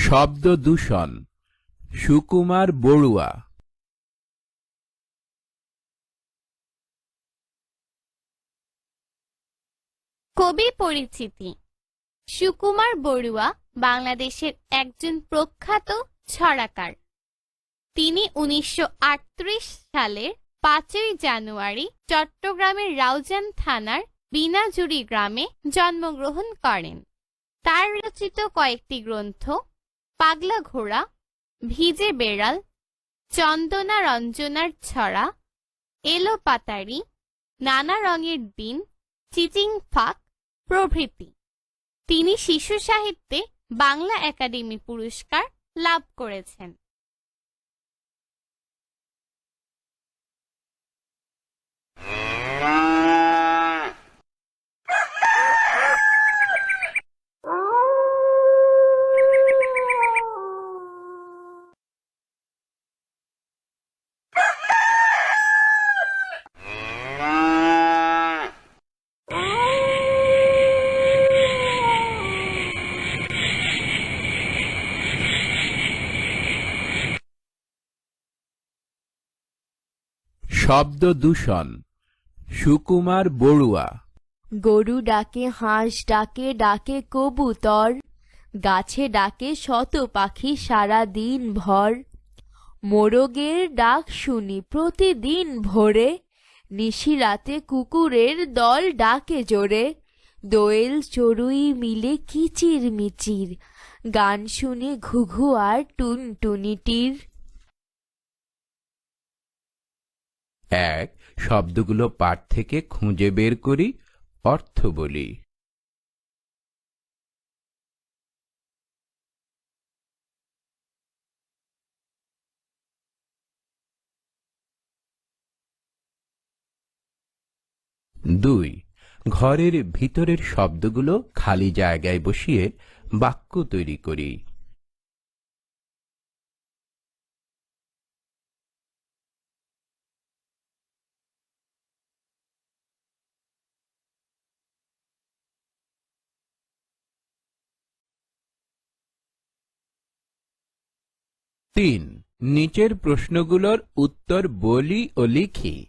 শব্দ দূষণ সুকুমার বড়ুয়া। কবি পরিচিতি। সুকুমার বড়ুয়া বাংলাদেশের একজন প্রখ্যাত ছড়াকার। তিনি ১৯৩৮ সালের ৫ই জানুয়ারি চট্টগ্রামের রাউজান থানার বিনাজুরি গ্রামে জন্মগ্রহণ করেন। তার রচিত কয়েকটি গ্রন্থ পাগলা ঘোড়া, ভিজে বেড়াল, চন্দনা রঞ্জনার ছড়া, এলো পাতারি, নানা রঙের দিন, চিচিং ফাঁক প্রভৃতি। তিনি শিশু সাহিত্যে বাংলা একাডেমি পুরস্কার লাভ করেছেন। শব্দ দূষণ সুকুমার বড়ুয়া। গরু ডাকে, হাঁস ডাকে, ডাকে কবুতর, গাছে ডাকে শত পাখি সারা দিন ভর। মোরগের ডাক শুনি প্রতিদিন ভোরে, নিশিরাতে কুকুরের দল ডাকে জোরে। দোয়েল চড়ুই মিলে কিচির মিচির, গান শুনে ঘুঘু আর টুনটুনিটির। এক, শব্দগুলো পাঠ থেকে খুঁজে বের করি, অর্থ বলি। দুই, ঘরের ভিতরের শব্দগুলো খালি জায়গায় বসিয়ে বাক্য তৈরি করি। তিন, নিচের প্রশ্নগুলোর উত্তর বলি ও লিখি।